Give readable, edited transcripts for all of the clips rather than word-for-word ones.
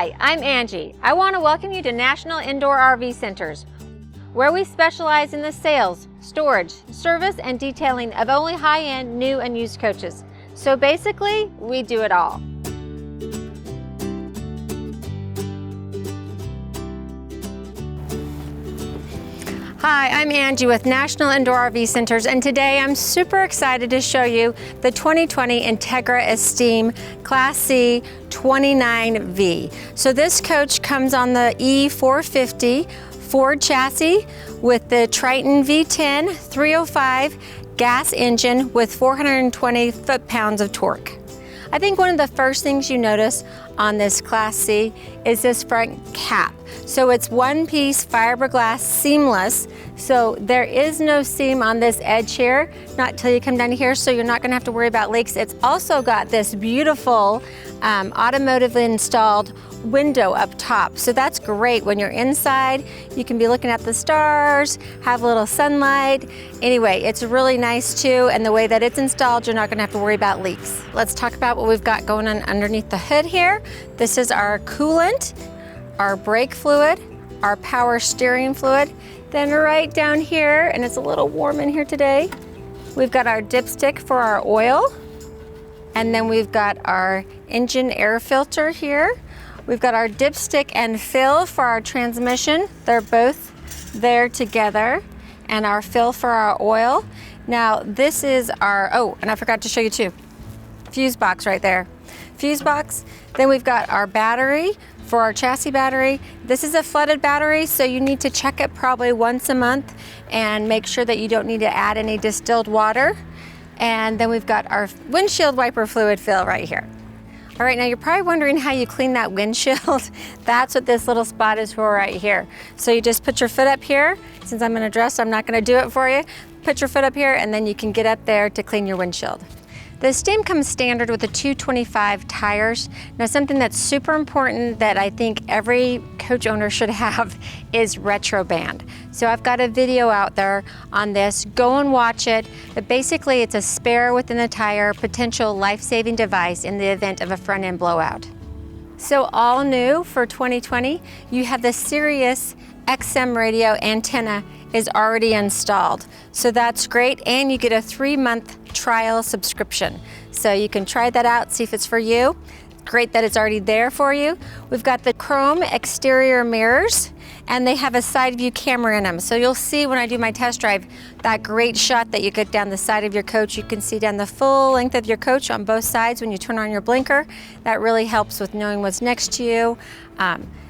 Hi, I'm Angie. I want to welcome you to National Indoor RV Centers, where we specialize in the sales, storage, service, and detailing of only high-end new and used coaches. So basically, we do it all. Hi, I'm Angie with National Indoor RV Centers, and today I'm super excited to show you the 2020 Entegra Esteem Class C 29V. So this coach comes on the E450 Ford chassis with the Triton V10 305 gas engine with 420 foot-pounds of torque. I think one of the first things you notice on this Class C is this front cap. So it's one-piece fiberglass seamless, so there is no seam on this edge here, not till you come down here, so you're not gonna have to worry about leaks. It's also got this beautiful automotive installed window up top. So that's great when you're inside. You can be looking at the stars, have a little sunlight. Anyway, it's really nice too, and the way that it's installed, you're not gonna have to worry about leaks. Let's talk about what we've got going on underneath the hood here. This is our coolant, our brake fluid, our power steering fluid. Then right down here, and it's a little warm in here today, we've got our dipstick for our oil. And then we've got our engine air filter here. We've got our dipstick and fill for our transmission. They're both there together. And our fill for our oil. Now this is our, oh, and I forgot to show you too, fuse box right there. Fuse box. Then we've got our battery for our chassis battery. This is a flooded battery, so you need to check it probably once a month and make sure that you don't need to add any distilled water. And then we've got our windshield wiper fluid fill right here. All right, now you're probably wondering how you clean that windshield. That's what this little spot is for right here. So you just put your foot up here. Since I'm gonna dress, I'm not gonna do it for you. Put your foot up here and then you can get up there to clean your windshield. The Esteem comes standard with the 225 tires. Now something that's super important that I think every coach owner should have is retro band. So I've got a video out there on this. Go and watch it. But basically it's a spare within the tire, potential life-saving device in the event of a front end blowout. So all new for 2020, you have the Sirius XM radio antenna is already installed. So that's great, and you get a 3-month trial subscription. So you can try that out, see if it's for you. Great that it's already there for you. We've got the chrome exterior mirrors, and they have a side view camera in them. So you'll see when I do my test drive, that great shot that you get down the side of your coach. You can see down the full length of your coach on both sides when you turn on your blinker. That really helps with knowing what's next to you.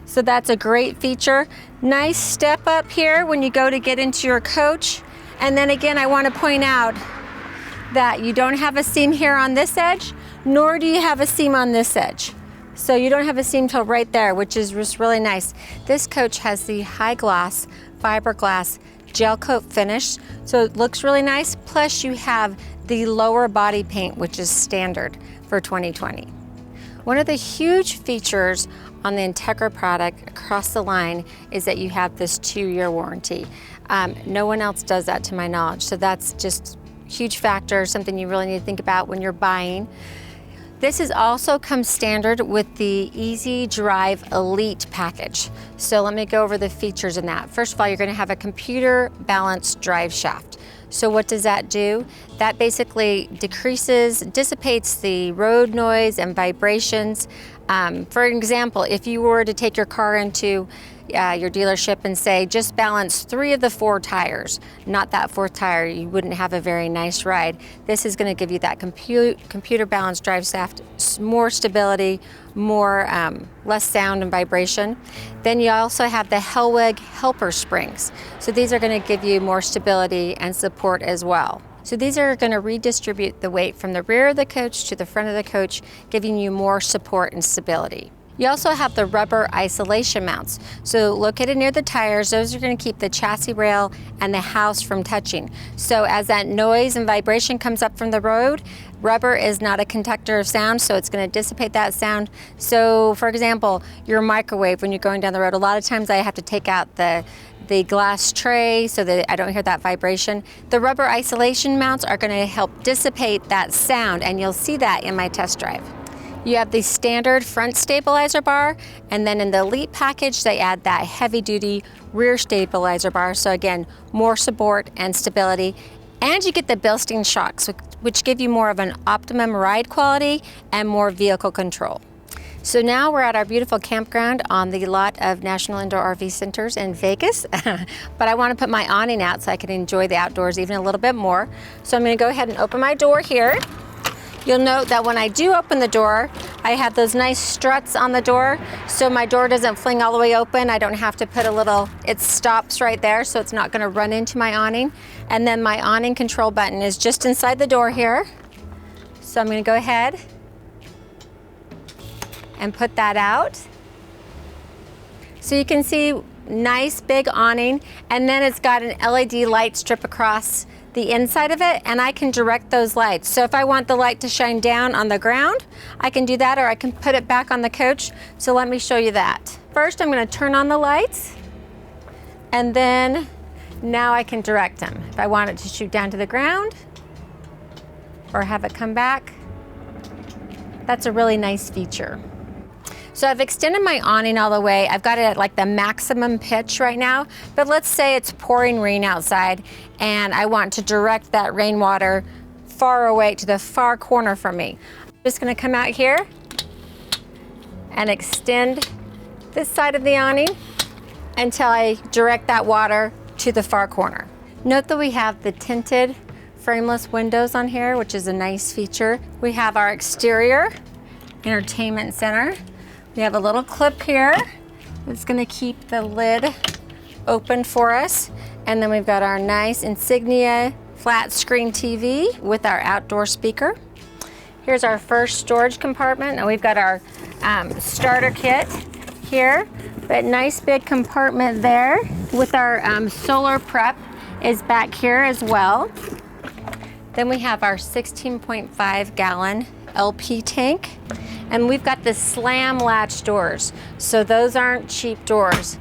So that's a great feature. Nice step up here when you go to get into your coach. And then again, I want to point out that you don't have a seam here on this edge, nor do you have a seam on this edge. So you don't have a seam till right there, which is just really nice. This coach has the high gloss fiberglass gel coat finish, so it looks really nice. Plus you have the lower body paint, which is standard for 2020. One of the huge features on the Entegra product across the line is that you have this 2-year warranty. No one else does that to my knowledge, so that's just a huge factor, something you really need to think about when you're buying. This is also comes standard with the Easy Drive Elite package. So let me go over the features in that. First of all, you're gonna have a computer balanced drive shaft. So what does that do? That basically dissipates the road noise and vibrations. For example, if you were to take your car into your dealership and say, just balance 3 of the 4 tires, not that 4th tire, you wouldn't have a very nice ride. This is gonna give you that computer balanced drive shaft, more stability, more less sound and vibration. Then you also have the Hellweg helper springs. So these are gonna give you more stability and support as well. So these are going to redistribute the weight from the rear of the coach to the front of the coach, giving you more support and stability. You also have the rubber isolation mounts. So located near the tires, those are going to keep the chassis rail and the house from touching. So as that noise and vibration comes up from the road, rubber is not a conductor of sound, so it's going to dissipate that sound. So for example, your microwave, when you're going down the road, a lot of times I have to take out the glass tray so that I don't hear that vibration. The rubber isolation mounts are going to help dissipate that sound, and you'll see that in my test drive. You have the standard front stabilizer bar, and then in the Elite package, they add that heavy-duty rear stabilizer bar. So again, more support and stability. And you get the Bilstein shocks, which give you more of an optimum ride quality and more vehicle control. So now we're at our beautiful campground on the lot of National Indoor RV Centers in Vegas. But I want to put my awning out so I can enjoy the outdoors even a little bit more. So I'm going to go ahead and open my door here. You'll note that when I do open the door, I have those nice struts on the door, so my door doesn't fling all the way open. I don't have to put a little, it stops right there, so it's not gonna run into my awning. And then my awning control button is just inside the door here. So I'm gonna go ahead and put that out. So you can see nice big awning, and then it's got an LED light strip across the inside of it, and I can direct those lights. So if I want the light to shine down on the ground, I can do that, or I can put it back on the coach. So let me show you that. First, I'm going to turn on the lights, and then now I can direct them. If I want it to shoot down to the ground or have it come back, that's a really nice feature. So I've extended my awning all the way. I've got it at like the maximum pitch right now, but let's say it's pouring rain outside and I want to direct that rainwater far away to the far corner from me. I'm just gonna come out here and extend this side of the awning until I direct that water to the far corner. Note that we have the tinted frameless windows on here, which is a nice feature. We have our exterior entertainment center. We have a little clip here that's gonna keep the lid open for us. And then we've got our nice Insignia flat screen TV with our outdoor speaker. Here's our first storage compartment, and we've got our starter kit here, but nice big compartment there with our solar prep is back here as well. Then we have our 16.5 gallon LP tank. And we've got the slam latch doors. So those aren't cheap doors.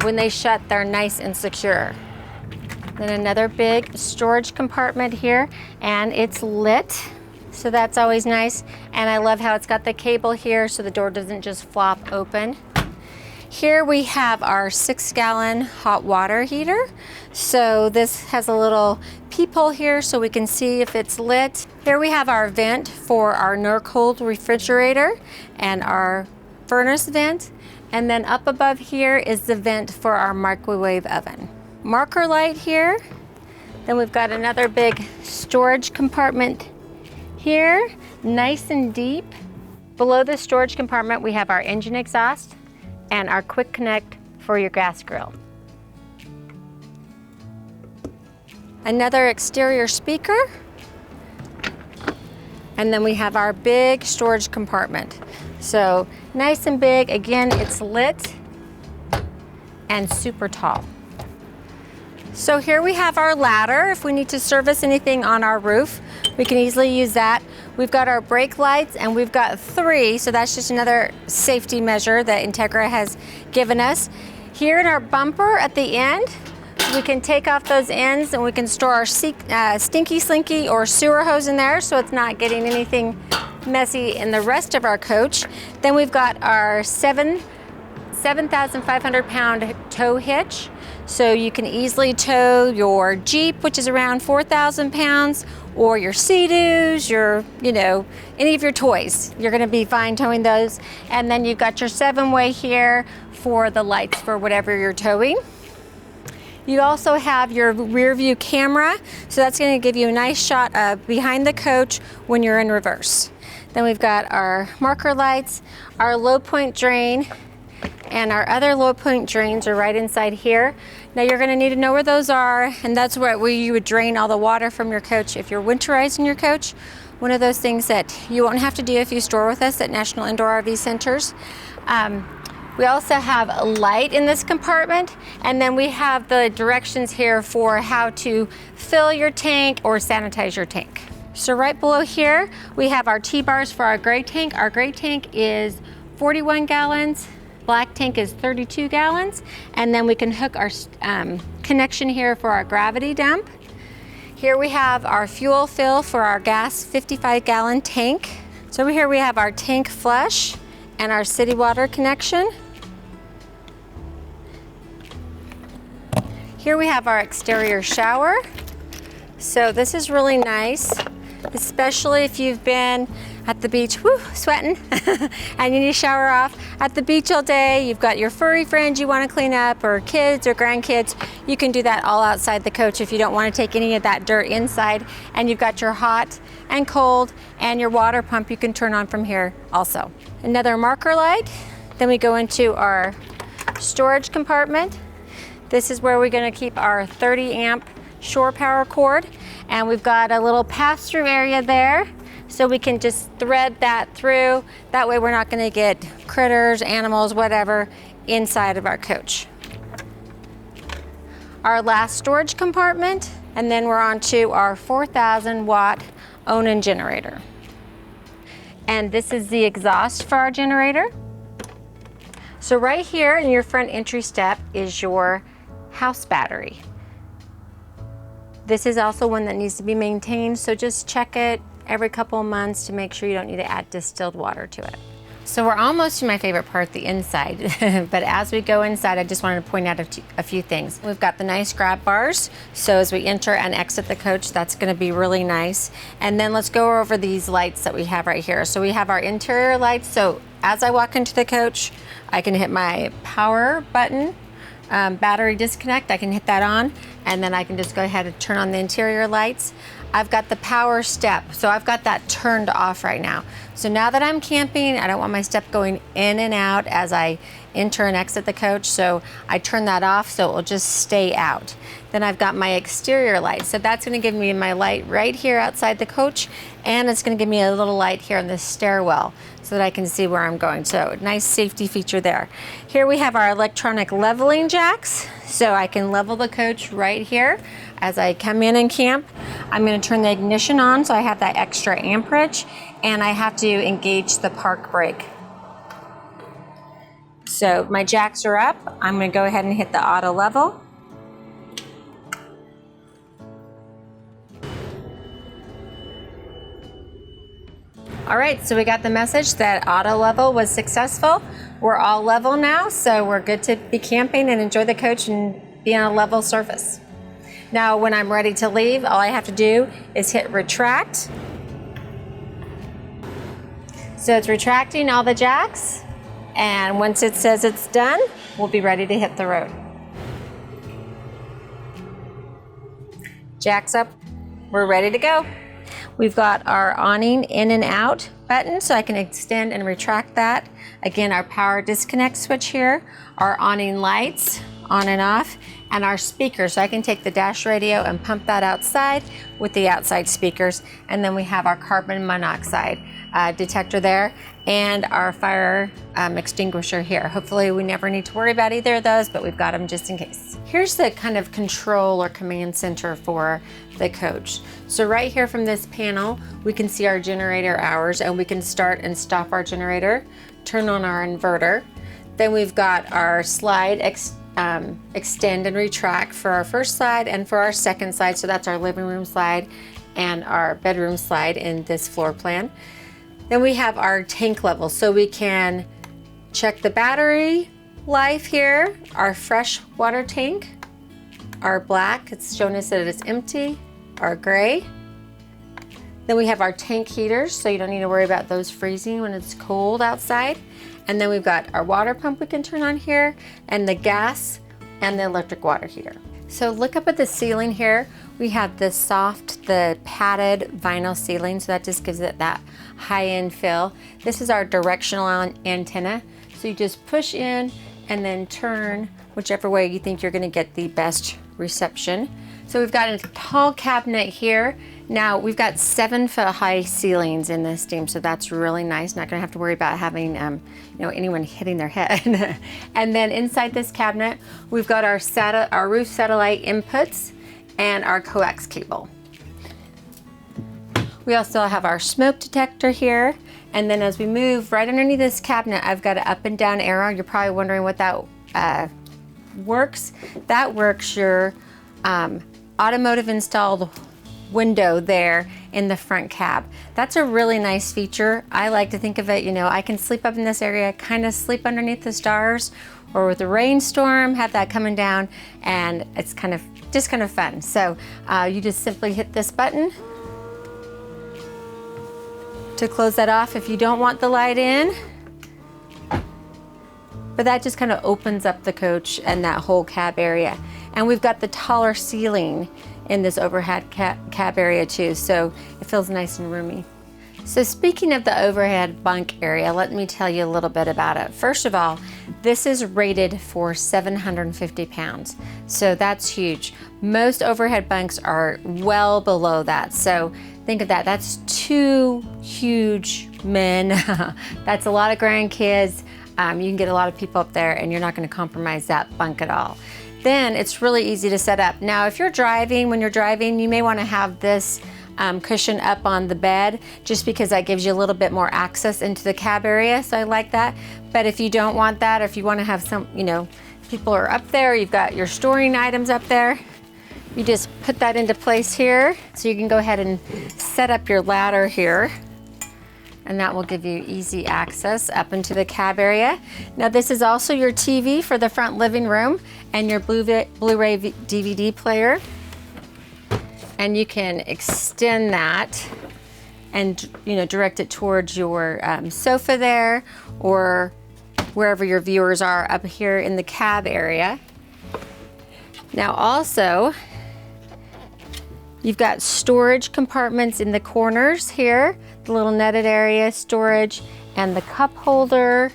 When they shut, they're nice and secure. Then another big storage compartment here, and it's lit. So that's always nice. And I love how it's got the cable here so the door doesn't just flop open. Here we have our 6 gallon hot water heater. So this has a little peephole here so we can see if it's lit. Here we have our vent for our NIRVC refrigerator and our furnace vent. And then up above here is the vent for our microwave oven. Marker light here. Then we've got another big storage compartment here, nice and deep. Below the storage compartment, we have our engine exhaust and our quick connect for your gas grill. Another exterior speaker. And then we have our big storage compartment. So nice and big. Again, it's lit and super tall. So here we have our ladder. If we need to service anything on our roof, we can easily use that. We've got our brake lights, and we've got 3, so that's just another safety measure that Entegra has given us. Here in our bumper at the end, we can take off those ends and we can store our stinky slinky or sewer hose in there so it's not getting anything messy in the rest of our coach. Then we've got our 7,500 pound tow hitch. So you can easily tow your Jeep, which is around 4,000 pounds, or your Sea-Doos, your, any of your toys. You're gonna be fine towing those. And then you've got your 7-way here for the lights for whatever you're towing. You also have your rear view camera, so that's gonna give you a nice shot of behind the coach when you're in reverse. Then we've got our marker lights, our low point drain, and our other low point drains are right inside here. Now you're gonna need to know where those are, and that's where you would drain all the water from your coach if you're winterizing your coach. One of those things that you won't have to do if you store with us at National Indoor RV Centers. We also have a light in this compartment, and then we have the directions here for how to fill your tank or sanitize your tank. So right below here, we have our T-bars for our gray tank. Our gray tank is 41 gallons. Black tank is 32 gallons, and then we can hook our connection here for our gravity dump. Here we have our fuel fill for our gas 55 gallon tank. So here we have our tank flush and our city water connection. Here we have our exterior shower. So this is really nice, especially if you've been at the beach, sweating, and you need to shower off. At the beach all day, you've got your furry friends you want to clean up, or kids or grandkids. You can do that all outside the coach if you don't want to take any of that dirt inside. And you've got your hot and cold and your water pump you can turn on from here also. Another marker light. Then we go into our storage compartment. This is where we're going to keep our 30 amp shore power cord, and we've got a little pass-through area there, so we can just thread that through. That way we're not going to get critters, animals, whatever inside of our coach. Our last storage compartment, and then we're on to our 4,000 watt Awning generator. And this is the exhaust for our generator. So right here in your front entry step is your house battery. This is also one that needs to be maintained, so just check it every couple of months to make sure you don't need to add distilled water to it. So we're almost to my favorite part, the inside. But as we go inside, I just wanted to point out a few things. We've got the nice grab bars, so as we enter and exit the coach, that's going to be really nice. And then let's go over these lights that we have right here. So we have our interior lights, so as I walk into the coach, I can hit my power button, battery disconnect, I can hit that on, and then I can just go ahead and turn on the interior lights. I've got the power step, so I've got that turned off right now. So now that I'm camping, I don't want my step going in and out as I enter and exit the coach, so I turn that off so it will just stay out. Then I've got my exterior light, so that's going to give me my light right here outside the coach, and it's going to give me a little light here on the stairwell so that I can see where I'm going. So nice safety feature there. Here we have our electronic leveling jacks, so I can level the coach right here as I come in and camp. I'm going to turn the ignition on so I have that extra amperage, and I have to engage the park brake. So my jacks are up. I'm going to go ahead and hit the auto level. All right, so we got the message that auto level was successful. We're all level now, so we're good to be camping and enjoy the coach and be on a level surface. Now, when I'm ready to leave, all I have to do is hit retract. So it's retracting all the jacks, and once it says it's done, we'll be ready to hit the road. Jacks up, we're ready to go. We've got our awning in and out button, so I can extend and retract that. Again, our power disconnect switch here, our awning lights on and off, and our speakers. So I can take the dash radio and pump that outside with the outside speakers. And then we have our carbon monoxide detector there, and our fire extinguisher here. Hopefully we never need to worry about either of those, but we've got them just in case. Here's the kind of control or command center for the coach. So right here from this panel, we can see our generator hours, and we can start and stop our generator, turn on our inverter. Then we've got our slide extend and retract for our first slide and for our second slide. So that's our living room slide and our bedroom slide in this floor plan. Then we have our tank level, so we can check the battery life here, our fresh water tank, our black, it's showing us that it's empty, our gray. Then we have our tank heaters, so you don't need to worry about those freezing when it's cold outside. And then we've got our water pump we can turn on here, and the gas and the electric water heater. So look up at the ceiling here. We have the soft, the padded vinyl ceiling, so that just gives it that high-end feel. This is our directional antenna. So you just push in and then turn whichever way you think you're gonna get the best reception. So we've got a tall cabinet here. Now we've got 7-foot high ceilings in this Esteem, so that's really nice. Not gonna have to worry about having anyone hitting their head. And then inside this cabinet, we've got our roof satellite inputs and our coax cable. We also have our smoke detector here. And then as we move right underneath this cabinet, I've got an up and down arrow. You're probably wondering what that works. That works your automotive installed window there, in the front cab. That's a really nice feature. I like to think of it, you know, I can sleep up in this area, kind of sleep underneath the stars, or with a rainstorm, have that coming down, and it's just kind of fun. So you just simply hit this button to close that off if you don't want the light in. But that just kind of opens up the coach and that whole cab area. And we've got the taller ceiling in this overhead cab area too, so it feels nice and roomy. So speaking of the overhead bunk area, let me tell you a little bit about it. First of all, this is rated for 750 pounds, so that's huge. Most overhead bunks are well below that, so think of that. That's 2 huge men. That's a lot of grandkids. You can get a lot of people up there and you're not going to compromise that bunk at all. Then it's really easy to set up. Now, if you're driving, when you're driving, you may want to have this cushion up on the bed, just because that gives you a little bit more access into the cab area, so I like that. But if you don't want that, or if you want to have some, you know, people are up there, you've got your storing items up there, you just put that into place here. So you can go ahead and set up your ladder here, and that will give you easy access up into the cab area. Now, this is also your TV for the front living room and your Blu-ray DVD player. And you can extend that and, you know, direct it towards your sofa there, or wherever your viewers are up here in the cab area. Now also, you've got storage compartments in the corners here, the little netted area, storage, and the cup holder.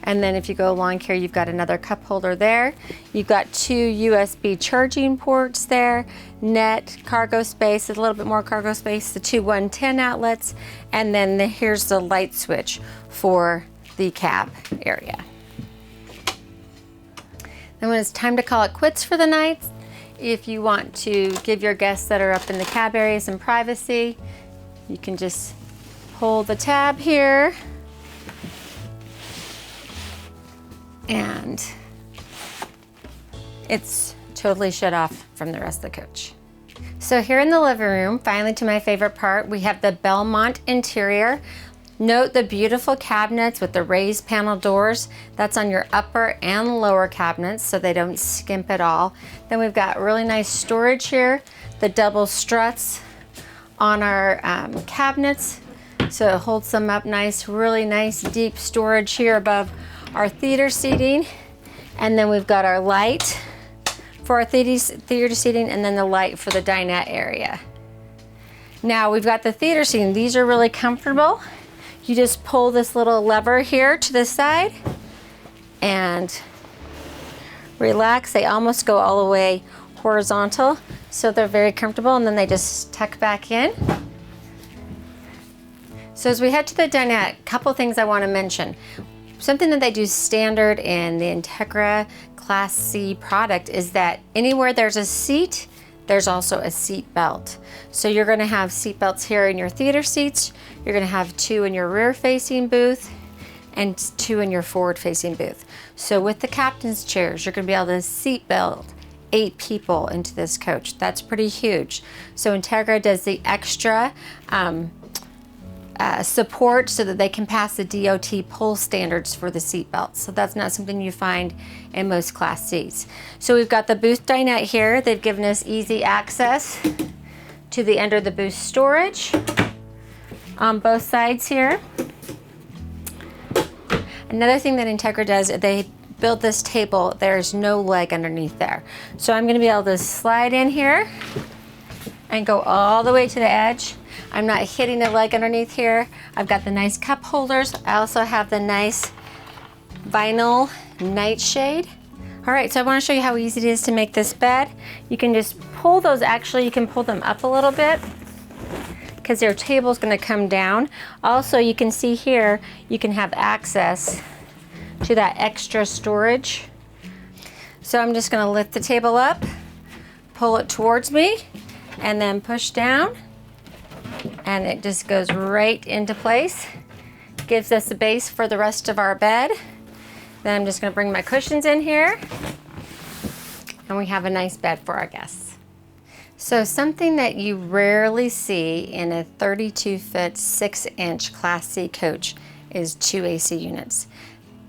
And then if you go along here, you've got another cup holder there. You've got 2 USB charging ports there, net cargo space, a little bit more cargo space, the 2 110 outlets, and then here's the light switch for the cab area. Then when it's time to call it quits for the night, if you want to give your guests that are up in the cab area some privacy, you can just pull the tab here, and it's totally shut off from the rest of the coach. So here in the living room, finally to my favorite part, we have the Belmont interior. Note the beautiful cabinets with the raised panel doors. That's on your upper and lower cabinets, so they don't skimp at all. Then we've got really nice storage here, the double struts on our cabinets, so it holds them up nice, really nice deep storage here above our theater seating. And then we've got our light for our theater seating, and then the light for the dinette area. Now we've got the theater seating. These are really comfortable. You just pull this little lever here to the side and relax. They almost go all the way horizontal, so they're very comfortable, and then they just tuck back in. So as we head to the dinette, a couple things I want to mention. Something that they do standard in the Entegra Class C product is that anywhere there's a seat, there's also a seat belt. So you're going to have seat belts here in your theater seats. You're going to have 2 in your rear facing booth and 2 in your forward facing booth. So with the captain's chairs, you're going to be able to seat belt 8 people into this coach. That's pretty huge. So Entegra does the extra support so that they can pass the DOT pull standards for the seat belts. So that's not something you find in most Class Cs. So we've got the booth dinette here. They've given us easy access to the under the booth storage on both sides here. Another thing that Entegra does, they build this table, there's no leg underneath there. So I'm gonna be able to slide in here and go all the way to the edge. I'm not hitting the leg underneath here. I've got the nice cup holders. I also have the nice vinyl nightshade. All right, so I want to show you how easy it is to make this bed. You can just pull those, actually you can pull them up a little bit because their table's going to come down. Also, you can see here, you can have access to that extra storage. So I'm just going to lift the table up, pull it towards me, and then push down. And it just goes right into place. Gives us a base for the rest of our bed. Then I'm just going to bring my cushions in here, and we have a nice bed for our guests. So something that you rarely see in a 32-foot 6-inch Class C coach is 2 AC units.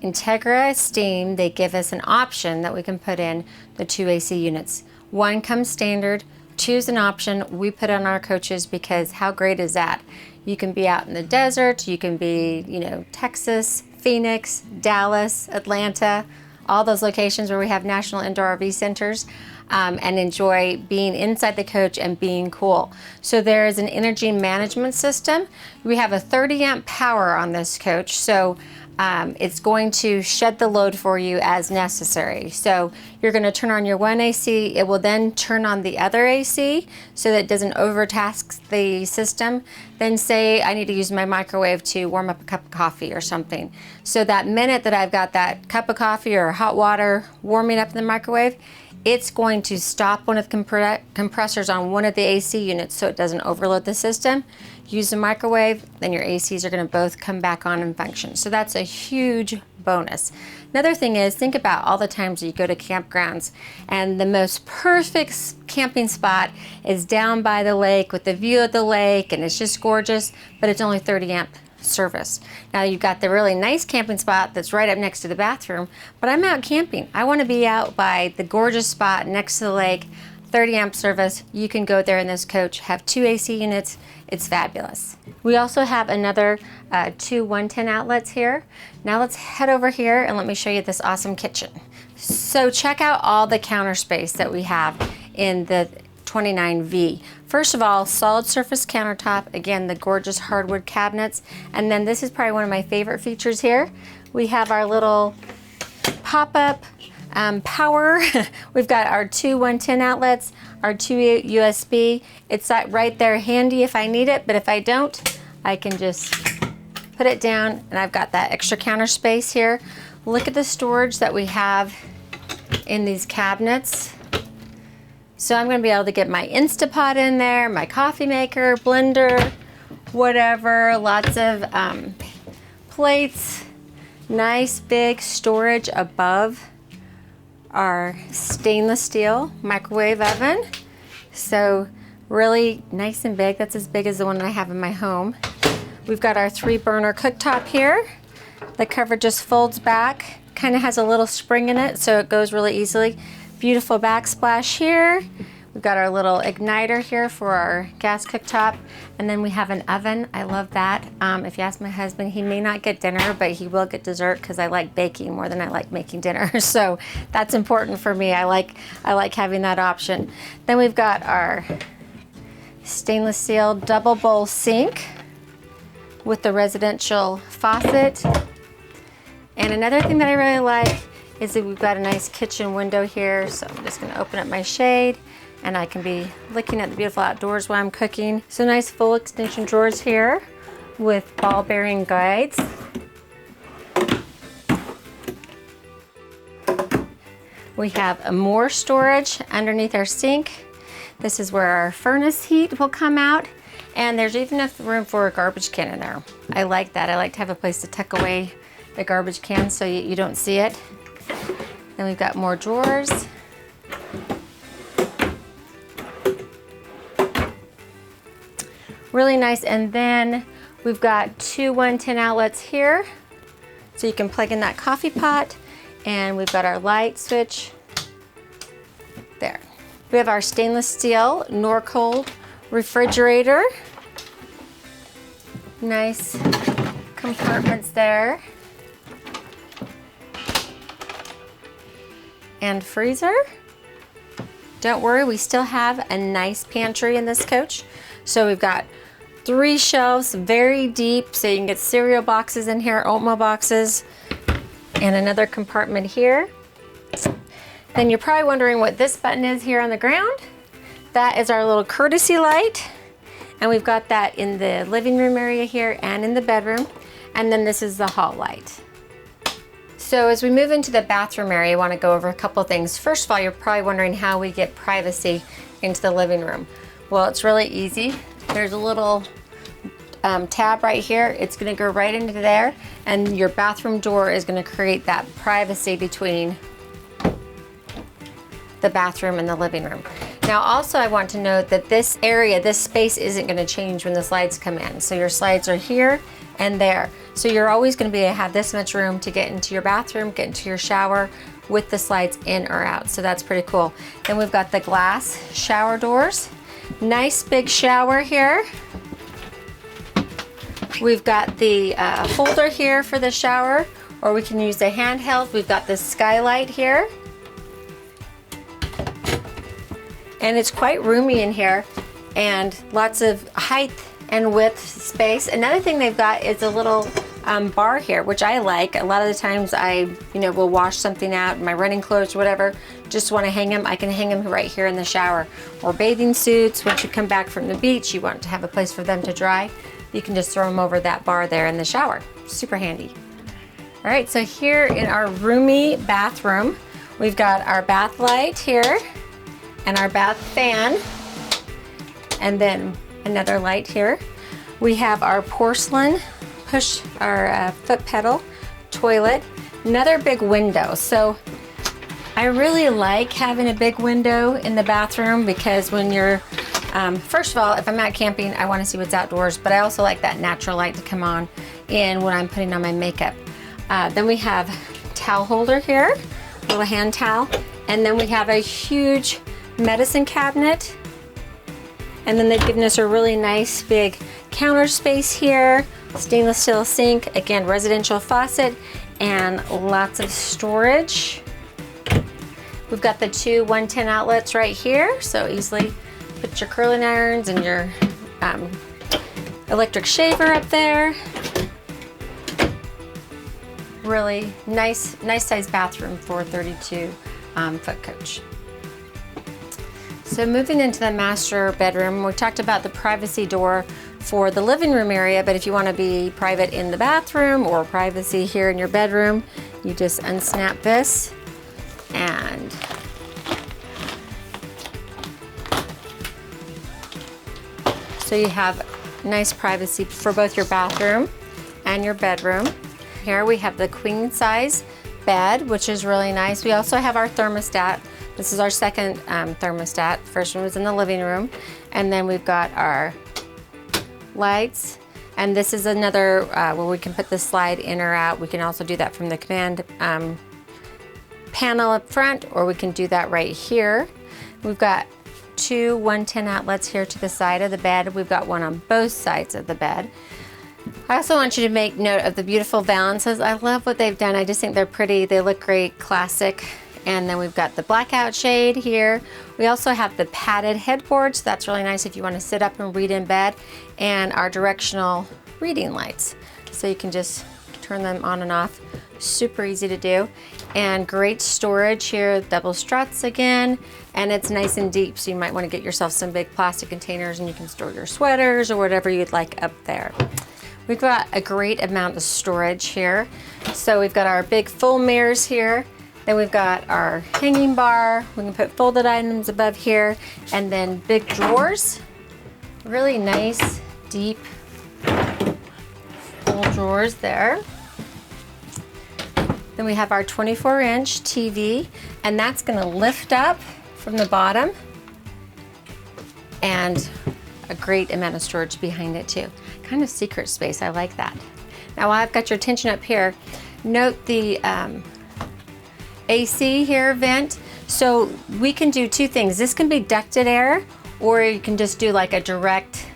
Entegra Esteem, they give us an option that we can put in the 2 AC units. One comes standard, 2 is an option we put on our coaches because how great is that? You can be out in the desert, you can be, Texas, Phoenix, Dallas, Atlanta, all those locations where we have national indoor RV centers, and enjoy being inside the coach and being cool. So there is an energy management system. We have a 30 amp power on this coach, so it's going to shed the load for you as necessary. So you're going to turn on your one AC, it will then turn on the other AC so that it doesn't overtask the system. Then say I need to use my microwave to warm up a cup of coffee or something. So that minute that I've got that cup of coffee or hot water warming up in the microwave, it's going to stop one of the compressors on one of the AC units so it doesn't overload the system. Use the microwave, then your ACs are going to both come back on and function. So that's a huge bonus. Another thing is, think about all the times you go to campgrounds and the most perfect camping spot is down by the lake with the view of the lake and it's just gorgeous, but it's only 30 amp service. Now you've got the really nice camping spot that's right up next to the bathroom, but I'm out camping. I want to be out by the gorgeous spot next to the lake, 30 amp service. You can go there in this coach, have 2 AC units. It's fabulous. We also have another 2 110 outlets here. Now let's head over here and let me show you this awesome kitchen. So check out all the counter space that we have in the 29V. First of all, solid surface countertop, again, the gorgeous hardwood cabinets. And then this is probably one of my favorite features here. We have our little pop-up power. We've got our 2 110 outlets, our 2 USB. It's right there handy if I need it, but if I don't, I can just put it down and I've got that extra counter space here. Look at the storage that we have in these cabinets. So I'm going to be able to get my Instapot in there, my coffee maker, blender, whatever, lots of plates, nice big storage above our stainless steel microwave oven. So really nice and big. That's as big as the one I have in my home. We've got our 3 burner cooktop here. The cover just folds back, kind of has a little spring in it so it goes really easily. Beautiful backsplash here. We've got our little igniter here for our gas cooktop, and then we have an oven. I love that. If you ask my husband, he may not get dinner, but he will get dessert because I like baking more than I like making dinner. So that's important for me. I like having that option. Then we've got our stainless steel double bowl sink with the residential faucet. And another thing that I really like is that we've got a nice kitchen window here. So I'm just gonna open up my shade and I can be looking at the beautiful outdoors while I'm cooking. So nice full extension drawers here with ball bearing guides. We have more storage underneath our sink. This is where our furnace heat will come out. And there's even enough room for a garbage can in there. I like that. I like to have a place to tuck away the garbage can so you don't see it. Then we've got more drawers. Really nice. And then we've got 2 110 outlets here. So you can plug in that coffee pot. And we've got our light switch there. We have our stainless steel Norcold refrigerator. Nice compartments there. And freezer. Don't worry, we still have a nice pantry in this coach. So we've got 3 shelves, very deep, so you can get cereal boxes in here, oatmeal boxes, and another compartment here. Then you're probably wondering what this button is here on the ground. That is our little courtesy light. And we've got that in the living room area here and in the bedroom. And then this is the hall light. So as we move into the bathroom area, I want to go over a couple things. First of all, you're probably wondering how we get privacy into the living room. Well, it's really easy. There's a little tab right here. It's going to go right into there, and your bathroom door is going to create that privacy between the bathroom and the living room. Now also I want to note that this area, this space isn't going to change when the slides come in. So your slides are here and there. So you're always going to be able to have this much room to get into your bathroom, get into your shower with the slides in or out. So that's pretty cool. Then we've got the glass shower doors. Nice big shower here. We've got the holder here for the shower, or we can use the handheld. We've got the skylight here. And it's quite roomy in here and lots of height and width space. Another thing they've got is a little bar here, which I like. A lot of the times I, will wash something out, my running clothes, whatever, just want to hang them. I can hang them right here in the shower. Or bathing suits, once you come back from the beach, you want to have a place for them to dry. You can just throw them over that bar there in the shower. Super handy. All right, so here in our roomy bathroom, we've got our bath light here and our bath fan, and then another light here. We have our porcelain push, our foot pedal toilet, another big window. So I really like having a big window in the bathroom because when you're, first of all, if I'm out camping, I want to see what's outdoors, but I also like that natural light to come on in when I'm putting on my makeup. Then we have towel holder here, little hand towel, and then we have a huge medicine cabinet, and then they've given us a really nice big counter space here, stainless steel sink, again residential faucet, and lots of storage. We've got the two 110 outlets right here, so easily put your curling irons and your electric shaver up there. Really nice size bathroom for a 32 foot coach. So moving into the master bedroom, we talked about the privacy door for the living room area, but if you want to be private in the bathroom or privacy here in your bedroom, you just unsnap this and so you have nice privacy for both your bathroom and your bedroom. Here we have the queen size bed, which is really nice. We also have our thermostat. This is our second thermostat. First one was in the living room. And then we've got our lights. And this is another where we can put the slide in or out. We can also do that from the command panel up front, or we can do that right here. We've got two 110 outlets here to the side of the bed. We've got one on both sides of the bed. I also want you to make note of the beautiful valances. I love what they've done. I just think they're pretty. They look great, classic. And then we've got the blackout shade here. We also have the padded headboard, so that's really nice if you want to sit up and read in bed, and our directional reading lights. So you can just turn them on and off. Super easy to do. And great storage here, double struts again, and it's nice and deep, so you might want to get yourself some big plastic containers and you can store your sweaters or whatever you'd like up there. We've got a great amount of storage here. So we've got our big full mirrors here. Then we've got our hanging bar. We can put folded items above here, and then big drawers. Really nice, deep, full drawers there. Then we have our 24-inch TV, and that's gonna lift up from the bottom, and a great amount of storage behind it too. Kind of secret space, I like that. Now while I've got your attention up here, note the AC here vent. So we can do two things. This can be ducted air, or you can just do like a direct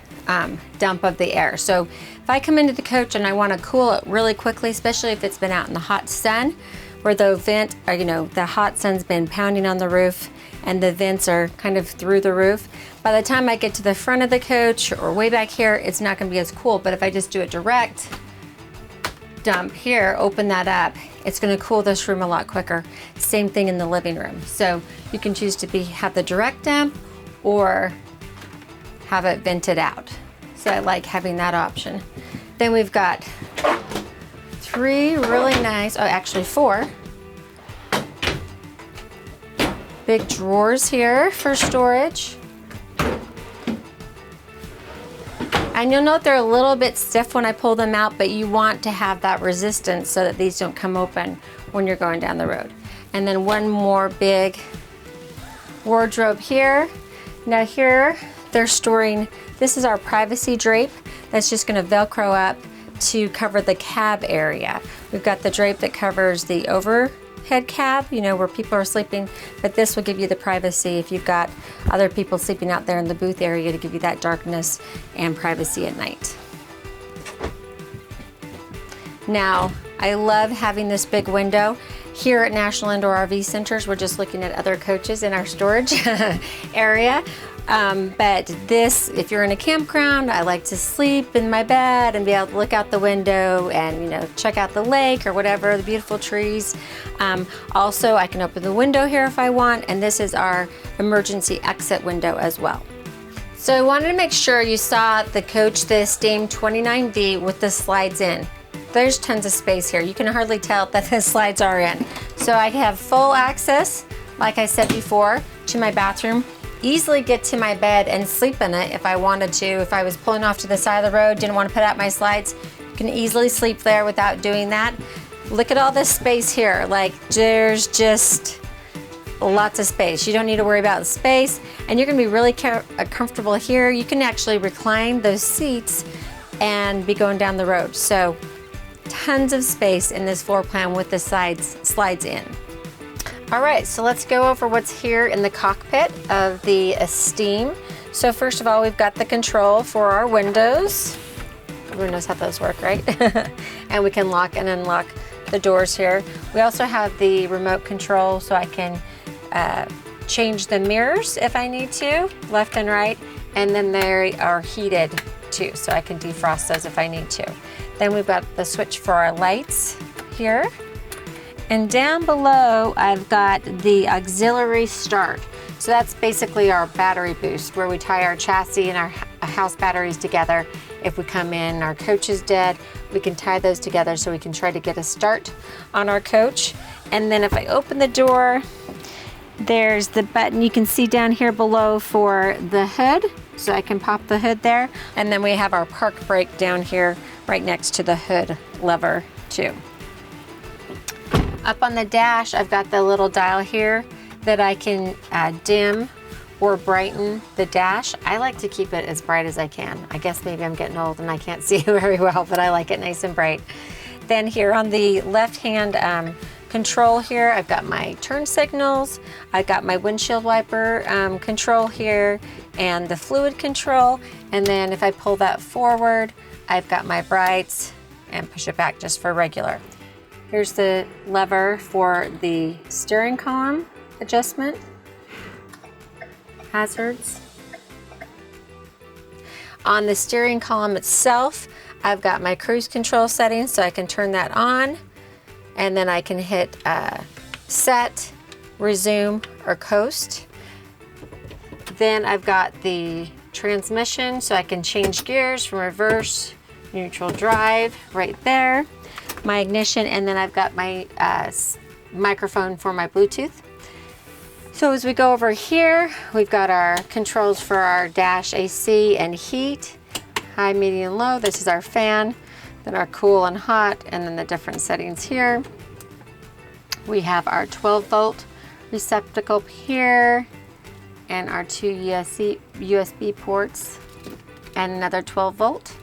dump of the air. So if I come into the coach and I want to cool it really quickly, especially if it's been out in the hot sun, where the vent, or the hot sun's been pounding on the roof and the vents are kind of through the roof, by the time I get to the front of the coach or way back here, it's not going to be as cool. But if I just do a direct dump here, open that up, it's going to cool this room a lot quicker. Same thing in the living room. So you can choose to have the direct dump or have it vented out. So I like having that option. Then we've got three really nice, actually four big drawers here for storage. And you'll note they're a little bit stiff when I pull them out, but you want to have that resistance so that these don't come open when you're going down the road. And then one more big wardrobe here. Now here, they're storing, this is our privacy drape that's just gonna Velcro up to cover the cab area. We've got the drape that covers the overhead cab, you know, where people are sleeping, but this will give you the privacy if you've got other people sleeping out there in the booth area, to give you that darkness and privacy at night. Now, I love having this big window. Here at National Indoor RV Centers, we're just looking at other coaches in our storage area. But this, if you're in a campground, I like to sleep in my bed and be able to look out the window and, you know, check out the lake or whatever, the beautiful trees. Also, I can open the window here if I want, and this is our emergency exit window as well. So I wanted to make sure you saw the coach, the Esteem 29V with the slides in. There's tons of space here. You can hardly tell that the slides are in. So I have full access, like I said before, to my bathroom. Easily get to my bed and sleep in it if I wanted to. If I was pulling off to the side of the road, didn't want to put out my slides, you can easily sleep there without doing that. Look at all this space here. Like, there's just lots of space. You don't need to worry about the space, and you're gonna be really comfortable here. You can actually recline those seats and be going down the road. So tons of space in this floor plan with the slides in. All right, so let's go over what's here in the cockpit of the Esteem. So first of all, we've got the control for our windows. Everyone knows how those work, right? And we can lock and unlock the doors here. We also have the remote control, so I can change the mirrors if I need to, left and right. And then they are heated too, so I can defrost those if I need to. Then we've got the switch for our lights here. And down below, I've got the auxiliary start. So that's basically our battery boost, where we tie our chassis and our house batteries together. If we come in, our coach is dead, we can tie those together so we can try to get a start on our coach. And then if I open the door, there's the button you can see down here below for the hood. So I can pop the hood there. And then we have our park brake down here right next to the hood lever too. Up on the dash, I've got the little dial here that I can dim or brighten the dash. I like to keep it as bright as I can. I guess maybe I'm getting old and I can't see very well, but I like it nice and bright. Then here on the left-hand control here, I've got my turn signals, I've got my windshield wiper control here, and the fluid control. And then if I pull that forward, I've got my brights, and push it back just for regular. Here's the lever for the steering column adjustment, hazards. On the steering column itself, I've got my cruise control settings, so I can turn that on, and then I can hit set, resume, or coast. Then I've got the transmission, so I can change gears from reverse, neutral drive right there. My ignition, and then I've got my microphone for my Bluetooth. So as we go over here, we've got our controls for our dash AC and heat, high, medium, low. This is our fan, then our cool and hot, and then the different settings here. We have our 12-volt receptacle here, and our two USB ports, and another 12-volt.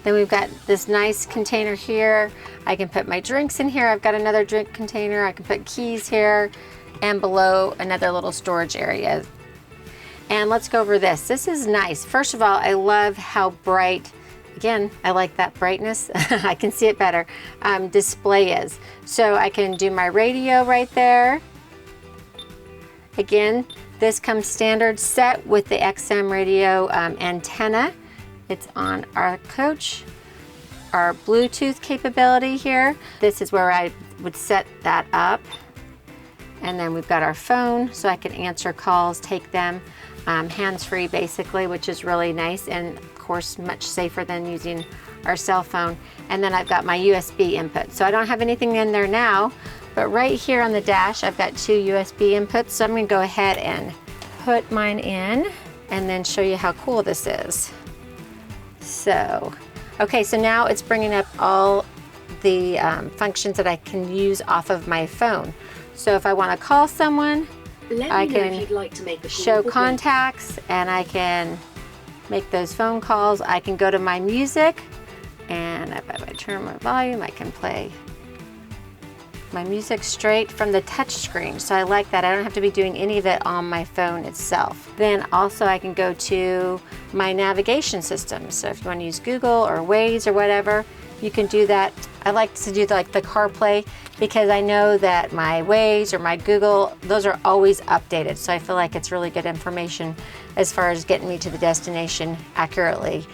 Then we've got this nice container here. I can put my drinks in here. I've got another drink container. I can put keys here, and below another little storage area. And let's go over this. This is nice. First of all, I love how bright, again, I like that brightness. I can see it better. Display is. So I can do my radio right there. Again, this comes standard set with the XM radio antenna. It's on our coach. Our Bluetooth capability here. This is where I would set that up. And then we've got our phone, so I can answer calls, take them hands-free basically, which is really nice, and of course much safer than using our cell phone. And then I've got my USB input. So I don't have anything in there now, but right here on the dash I've got two USB inputs. So I'm going to go ahead and put mine in and then show you how cool this is. So, okay, so now it's bringing up all the functions that I can use off of my phone. So if I want to call someone, I can show contacts, and I can make those phone calls. I can go to my music, and if I turn my volume, I can play my music straight from the touch screen. So I like that. I don't have to be doing any of it on my phone itself. Then also I can go to my navigation system. So if you want to use Google or Waze or whatever, you can do that. I like to do like the CarPlay because I know that my Waze or my Google, those are always updated. So I feel like it's really good information as far as getting me to the destination accurately.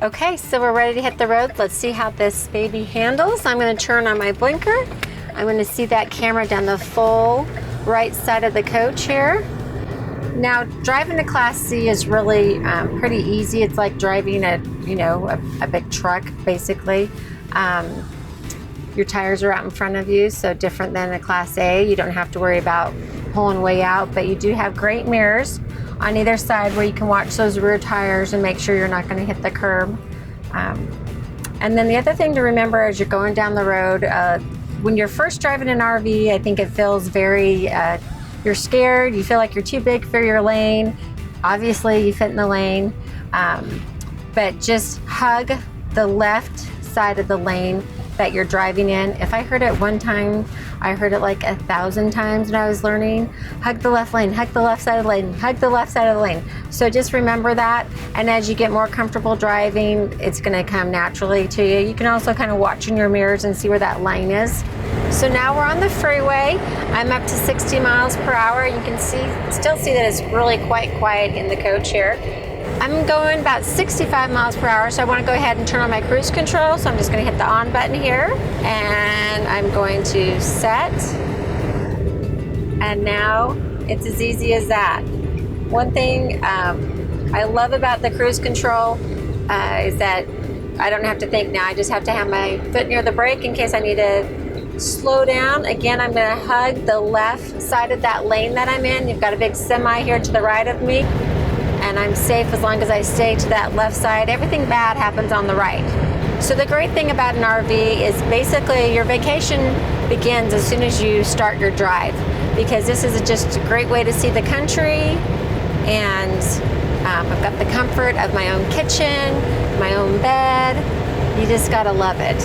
Okay, so we're ready to hit the road. Let's see how this baby handles. I'm going to turn on my blinker. I'm going to see that camera down the full right side of the coach here. Now, driving a Class C is really pretty easy. It's like driving a big truck, basically. Your tires are out in front of you, so different than a Class A. You don't have to worry about pulling way out, but you do have great mirrors on either side where you can watch those rear tires and make sure you're not going to hit the curb. And then the other thing to remember as you're going down the road, when you're first driving an RV, I think it feels very, you're scared, you feel like you're too big for your lane. Obviously you fit in the lane, but just hug the left side of the lane that you're driving in. If I heard it one time, I heard it like 1,000 times when I was learning. Hug the left lane, hug the left side of the lane, hug the left side of the lane. So just remember that, and as you get more comfortable driving, it's gonna come naturally to you. You can also kind of watch in your mirrors and see where that line is. So now we're on the freeway. I'm up to 60 miles per hour. You can still see that it's really quite quiet in the coach here. I'm going about 65 miles per hour, so I want to go ahead and turn on my cruise control. So I'm just going to hit the on button here, and I'm going to set. And now it's as easy as that. One thing I love about the cruise control is that I don't have to think now. I just have to have my foot near the brake in case I need to slow down. Again, I'm going to hug the left side of that lane that I'm in. You've got a big semi here to the right of me, and I'm safe as long as I stay to that left side. Everything bad happens on the right. So the great thing about an RV is basically your vacation begins as soon as you start your drive, because this is just a great way to see the country, and I've got the comfort of my own kitchen, my own bed. You just gotta love it.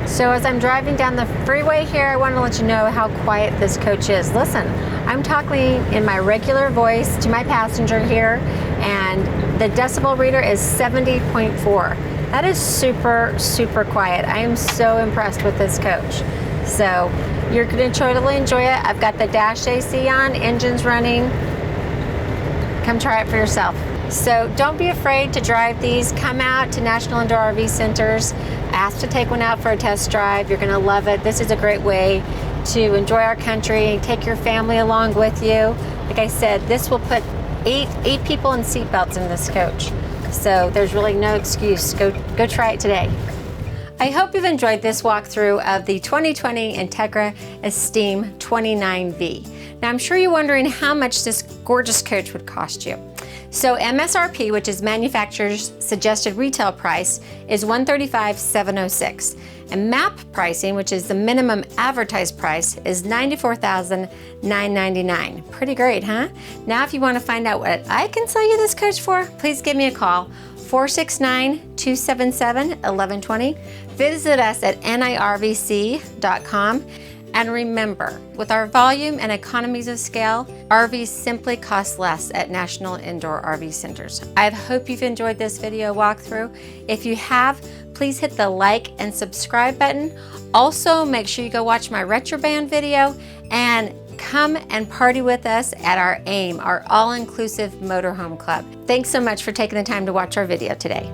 So as I'm driving down the freeway here, I want to let you know how quiet this coach is. Listen, I'm talking in my regular voice to my passenger here, and the decibel reader is 70.4. That is super, super quiet. I am so impressed with this coach. So you're going to totally enjoy it. I've got the dash AC on, engine's running. Come try it for yourself. So don't be afraid to drive these. Come out to National Indoor RV Centers. Ask to take one out for a test drive. You're going to love it. This is a great way to enjoy our country. Take your family along with you. Like I said, this will put eight people in seatbelts in this coach. So there's really no excuse. Go try it today. I hope you've enjoyed this walkthrough of the 2020 Entegra Esteem 29V. Now I'm sure you're wondering how much this gorgeous coach would cost you. So MSRP, which is manufacturer's suggested retail price, is $135,706. And MAP pricing, which is the minimum advertised price, is $94,999. Pretty great, huh? Now if you want to find out what I can sell you this coach for, please give me a call, 469-277-1120. Visit us at NIRVC.com. And remember, with our volume and economies of scale, RVs simply cost less at National Indoor RV Centers. I hope you've enjoyed this video walkthrough. If you have, please hit the like and subscribe button. Also, make sure you go watch my retro band video and come and party with us at our AIM, our all-inclusive motorhome club. Thanks so much for taking the time to watch our video today.